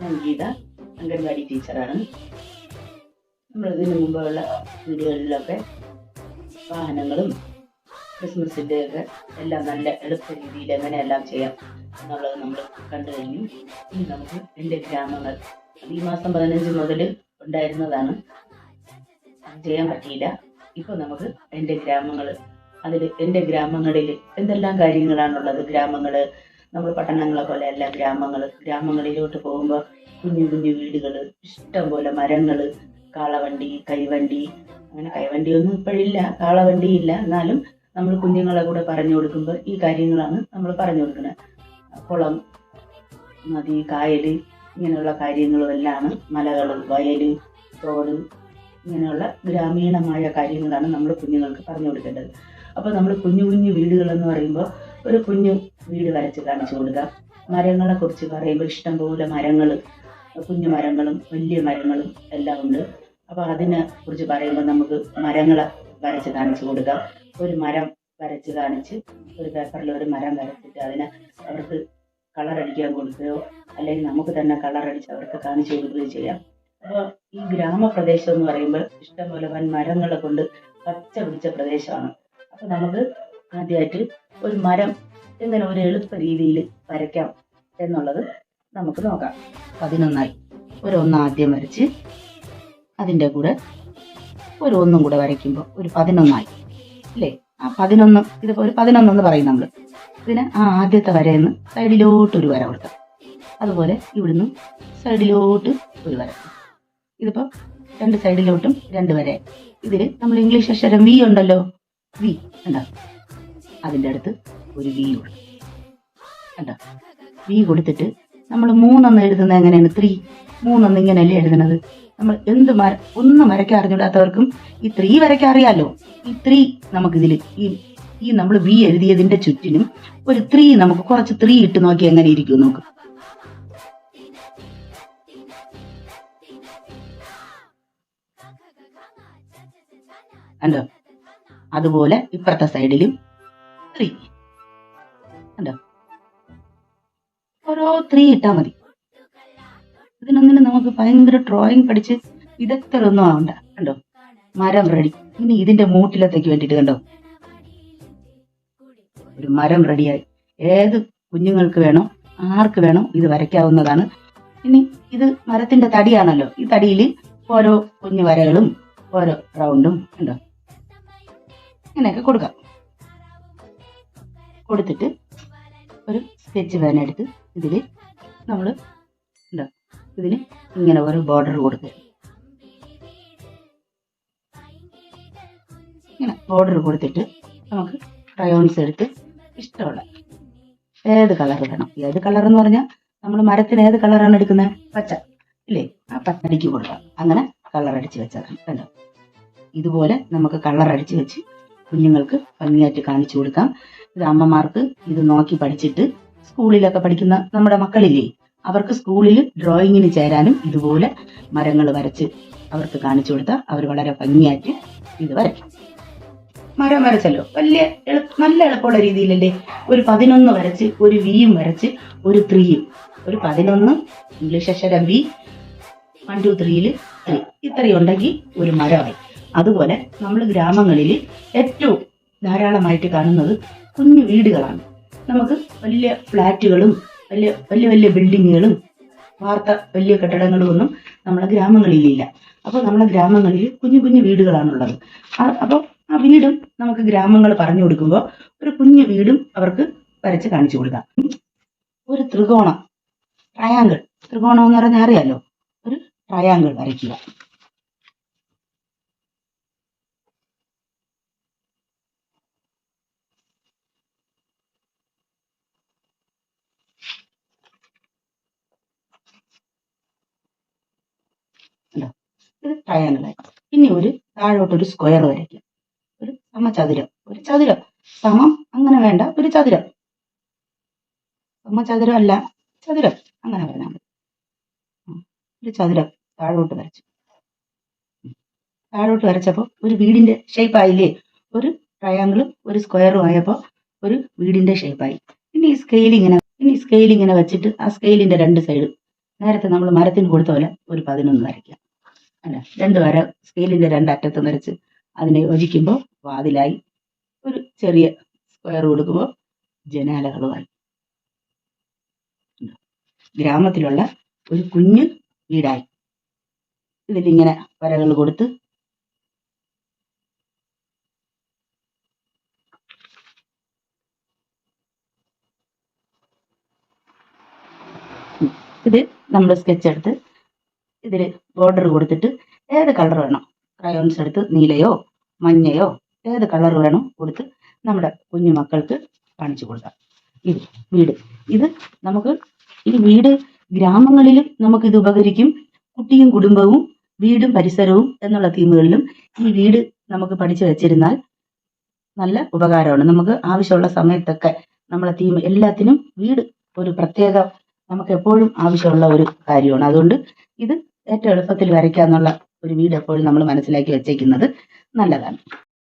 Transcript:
ഞാൻ ഗീത, അംഗൻവാടി ടീച്ചറാണ്. നമ്മൾ ഇതിനു മുമ്പുള്ള വീഡിയോകളിലൊക്കെ വാഹനങ്ങളും ക്രിസ്മസിൻ്റെ ഒക്കെ എല്ലാം നല്ല എളുപ്പ രീതിയിൽ എങ്ങനെയെല്ലാം ചെയ്യാം എന്നുള്ളത് നമ്മൾ കണ്ടു കഴിഞ്ഞു. ഇനി നമുക്ക് എൻ്റെ ഗ്രാമങ്ങൾ, അത് ഈ മാസം 15 മുതൽ ഉണ്ടായിരുന്നതാണ്, ചെയ്യാൻ പറ്റിയില്ല. ഇപ്പോൾ നമുക്ക് എൻ്റെ ഗ്രാമങ്ങൾ, അതിൽ എൻ്റെ ഗ്രാമങ്ങളിൽ എന്തെല്ലാം കാര്യങ്ങളാണുള്ളത്. ഗ്രാമങ്ങൾ നമ്മൾ പട്ടണങ്ങളെ പോലെ അല്ല. ഗ്രാമങ്ങളിലോട്ട് പോകുമ്പോൾ കുഞ്ഞു കുഞ്ഞു വീടുകൾ, ഇഷ്ടം പോലെ മരങ്ങൾ, കാളവണ്ടി, കൈവണ്ടി. അങ്ങനെ കൈവണ്ടിയൊന്നും ഇപ്പോഴില്ല, കാളവണ്ടി ഇല്ല. എന്നാലും നമ്മൾ കുഞ്ഞുങ്ങളെ കൂടെ പറഞ്ഞു കൊടുക്കുമ്പോൾ ഈ കാര്യങ്ങളാണ് നമ്മൾ പറഞ്ഞു കൊടുക്കുന്നത്. കുളം, നദി, കായൽ, ഇങ്ങനെയുള്ള കാര്യങ്ങളും എല്ലാം, മലകൾ, വയൽ, തോട്, ഇങ്ങനെയുള്ള ഗ്രാമീണമായ കാര്യങ്ങളാണ് നമ്മൾ കുഞ്ഞുങ്ങൾക്ക് പറഞ്ഞു കൊടുക്കേണ്ടത്. അപ്പോൾ നമ്മൾ കുഞ്ഞു കുഞ്ഞു വീടുകളെന്ന് പറയുമ്പോൾ ഒരു കുഞ്ഞു വീട് വരച്ച് കാണിച്ചു കൊടുക്കുക. മരങ്ങളെ കുറിച്ച് പറയുമ്പോൾ ഇഷ്ടംപോലെ മരങ്ങൾ, കുഞ്ഞു മരങ്ങളും വലിയ മരങ്ങളും എല്ലാം ഉണ്ട്. അപ്പോൾ അതിനെ കുറിച്ച് പറയുമ്പോൾ നമുക്ക് മരങ്ങളെ വരച്ച് കാണിച്ചു കൊടുക്കാം. ഒരു മരം വരച്ച് കാണിച്ച് ഒരു പേപ്പറിൽ ഒരു മരം വരച്ചിട്ട് അതിനെ അവർക്ക് കളറടിക്കാൻ കൊടുക്കുകയോ അല്ലെങ്കിൽ നമുക്ക് തന്നെ കളറടിച്ച് അവർക്ക് കാണിച്ചു കൊടുക്കുകയോ ചെയ്യാം. അപ്പോൾ ഈ ഗ്രാമപ്രദേശം എന്ന് പറയുമ്പോൾ ഇഷ്ടംപോലെ വൻ മരങ്ങളെ കൊണ്ട് പച്ച പിടിച്ച പ്രദേശമാണ്. അപ്പോൾ നമുക്ക് ആദ്യമായിട്ട് ഒരു മരം എങ്ങനെ ഒരു എളുപ്പ രീതിയിൽ വരയ്ക്കാം എന്നുള്ളത് നമുക്ക് നോക്കാം. 11 ഒരു 1 ആദ്യം വരച്ച് അതിൻ്റെ കൂടെ ഒരു 1 കൂടെ വരയ്ക്കുമ്പോൾ ഒരു 11 അല്ലേ? ആ 11, ഇതിപ്പോൾ ഒരു 11 എന്ന് പറയും നമ്മൾ. ഇതിന് ആ ആദ്യത്തെ വരയിൽ സൈഡിലോട്ടൊരു വര കൊടുക്കാം. അതുപോലെ ഇവിടുന്ന് സൈഡിലോട്ട് ഒരു വര. ഇതിപ്പോൾ 2 സൈഡിലോട്ടും 2 വര. ഇതിൽ നമ്മൾ ഇംഗ്ലീഷ് അക്ഷരം വി ഉണ്ടല്ലോ, വി കണ്ടോ? അതിൻ്റെ അടുത്ത് ഒരു വി കൊടുക്കും കണ്ടോ? വി കൊടുത്തിട്ട് നമ്മൾ 3 എഴുതുന്നത് എങ്ങനെയാണ്? 3 ഇങ്ങനെയല്ലേ എഴുതുന്നത്? നമ്മൾ ഒന്നും വരയ്ക്കാൻ അറിഞ്ഞിടാത്തവർക്കും ഈ 3 വരയ്ക്കാൻ അറിയാമല്ലോ. ഈ 3 നമുക്കിതിൽ ഈ നമ്മൾ വി എഴുതിയതിന്റെ ചുറ്റിനും ഒരു 3, നമുക്ക് കുറച്ച് 3 ഇട്ട് നോക്കി എങ്ങനെ ഇരിക്കും നോക്ക്. കണ്ടോ? അതുപോലെ ഇപ്പുറത്തെ സൈഡിലും 3 കണ്ടോ? ഓരോ 3 ഇട്ടാൽ മതി. ഇതിനൊന്നിനും നമുക്ക് ഭയങ്കര ഡ്രോയിങ് പഠിച്ച് വിദഗ്ധരൊന്നും ആവണ്ട. കണ്ടോ? മരം റെഡി. ഇനി ഇതിന്റെ മൂട്ടിലത്തേക്ക് വേണ്ടിയിട്ട് കണ്ടോ, ഒരു മരം റെഡിയായി. ഏത് കുഞ്ഞുങ്ങൾക്ക് വേണോ, ആർക്ക് വേണോ ഇത് വരയ്ക്കാവുന്നതാണ്. ഇനി ഇത് മരത്തിന്റെ തടിയാണല്ലോ, ഈ തടിയിൽ ഓരോ കുഞ്ഞു വരകളും ഓരോ റൗണ്ടും കണ്ടോ, ഇങ്ങനെയൊക്കെ കൊടുക്കാം. കൊടുത്തിട്ട് ഒരു സ്കെച്ച് പേന എടുത്ത് ഇതിൽ നമ്മൾ ഉണ്ടോ, ഇതിന് ഇങ്ങനെ ഒരു ബോർഡർ കൊടുക്കുക. ഇങ്ങനെ ബോർഡർ കൊടുത്തിട്ട് നമുക്ക് ക്രയോൺസ് എടുത്ത് ഇഷ്ടമുള്ള ഏത് കളർ വേണം, ഏത് കളർ എന്ന് പറഞ്ഞാൽ നമ്മൾ മരത്തിന് ഏത് കളറാണ് എടുക്കുന്നത്? പച്ച ഇല്ലേ? ആ പച്ചടിക്ക് കൊടുക്കാം. അങ്ങനെ കളർ അടിച്ച് വെച്ചാൽ കണ്ടോ? ഇതുപോലെ നമുക്ക് കളർ അടിച്ച് വെച്ച് കുഞ്ഞുങ്ങൾക്ക് ഭംഗിയായിട്ട് കാണിച്ചു കൊടുക്കാം. ഇത് അമ്മമാർക്ക് ഇത് നോക്കി പഠിച്ചിട്ട് സ്കൂളിലൊക്കെ പഠിക്കുന്ന നമ്മുടെ മക്കളില്ലേ, അവർക്ക് സ്കൂളിൽ ഡ്രോയിങ്ങിന് ചേരാനും ഇതുപോലെ മരങ്ങൾ വരച്ച് അവർക്ക് കാണിച്ചു കൊടുത്താൽ അവർ വളരെ ഭംഗിയായിട്ട് ഇത് വരയ്ക്കും. മരം വരച്ചല്ലോ, നല്ല എളുപ്പമുള്ള രീതിയിലല്ലേ? ഒരു 11 വരച്ച് ഒരു വിയും വരച്ച് ഒരു 3യും, ഒരു 11 ഇംഗ്ലീഷ് അക്ഷരം വി, 1 2 3 3 ഇത്രയും ഉണ്ടെങ്കിൽ ഒരു മരമായി. അതുപോലെ നമ്മൾ ഗ്രാമങ്ങളിൽ ഏറ്റവും ധാരാളമായിട്ട് കാണുന്നത് കുഞ്ഞു വീടുകളാണ്. നമുക്ക് വലിയ ഫ്ലാറ്റുകളും വലിയ ബിൽഡിങ്ങുകളും വലിയ കെട്ടിടങ്ങളും ഒന്നും നമ്മളെ ഗ്രാമങ്ങളിലില്ല. അപ്പോൾ നമ്മളെ ഗ്രാമങ്ങളിൽ കുഞ്ഞു കുഞ്ഞു വീടുകളാണുള്ളത്. അപ്പോൾ ആ വീടും നമുക്ക് ഗ്രാമങ്ങൾ പറഞ്ഞു കൊടുക്കുമ്പോൾ ഒരു കുഞ്ഞു വീടും അവർക്ക് വരച്ച് കാണിച്ചു കൊടുക്കാം. ഒരു ട്രയാങ്കിൾ എന്ന് പറഞ്ഞാൽ അറിയാലോ, ഒരു ട്രയാങ്കിൾ വരയ്ക്കുക. ഇത് ട്രയാങ്കിളായി. ഇനി ഒരു താഴോട്ടൊരു സ്ക്വയർ വരയ്ക്കുക. ഒരു ചതുരം സമം അങ്ങനെ വേണ്ട, ഒരു ചതുരം, സമചതുരം അല്ല, ചതുരം അങ്ങനെ പറഞ്ഞാൽ മതി. ഒരു ചതുരം താഴോട്ട് വരച്ചപ്പോൾ ഒരു വീടിന്റെ ഷേപ്പ് ആയില്ലേ? ഒരു ട്രയാങ്കിളും ഒരു സ്ക്വയറും ആയപ്പോൾ ഒരു വീടിന്റെ ഷേപ്പായി. ഇനി സ്കെയിൽ ഇങ്ങനെ വെച്ചിട്ട് ആ സ്കെയിലിന്റെ 2 സൈഡ് നേരത്തെ നമ്മൾ മരത്തിന് കൊടുത്ത പോലെ ഒരു 11 വരയ്ക്കാം. അല്ല, 2 വര സ്കെയിലിന്റെ 2 അറ്റത്തും വരച്ച് അതിനെ യോജിക്കുമ്പോൾ വാതിലായി. ഒരു ചെറിയ സ്ക്വയർ കൊടുക്കുമ്പോൾ ജനാലകളുമായി. ഗ്രാമത്തിലുള്ള ഒരു കുഞ്ഞു വീടായി. ഇതിലിങ്ങനെ വരകൾ കൊടുത്ത് ഇത് നമ്മൾ സ്കെച്ച് എടുത്ത് ഇതിൽ ബോർഡർ കൊടുത്തിട്ട് ഏത് കളർ വേണം, ക്രയോൺസ് എടുത്ത് നീലയോ മഞ്ഞയോ ഏത് കളർ വേണോ കൊടുത്ത് നമ്മുടെ കുഞ്ഞു മക്കൾക്ക് കാണിച്ചു കൊടുക്കാം. ഇത് വീട്, ഇത് നമുക്ക് ഈ വീട് ഗ്രാമങ്ങളിലും നമുക്കിത് ഉപകരിക്കും. കുട്ടിയും കുടുംബവും വീടും പരിസരവും എന്നുള്ള തീമുകളിലും ഈ വീട് നമുക്ക് പഠിച്ചു വെച്ചിരുന്നാൽ നല്ല ഉപകാരമാണ്. നമുക്ക് ആവശ്യമുള്ള സമയത്തൊക്കെ നമ്മളെ തീം എല്ലാത്തിനും വീട് ഒരു പ്രത്യേക നമുക്ക് എപ്പോഴും ആവശ്യമുള്ള ഒരു കാര്യമാണ്. അതുകൊണ്ട് ഇത് ഏറ്റവും എളുപ്പത്തിൽ വരയ്ക്കാന്നുള്ള ഒരു വീട് എപ്പോഴും നമ്മൾ മനസ്സിലാക്കി വെച്ചേക്കുന്നത് നല്ലതാണ്.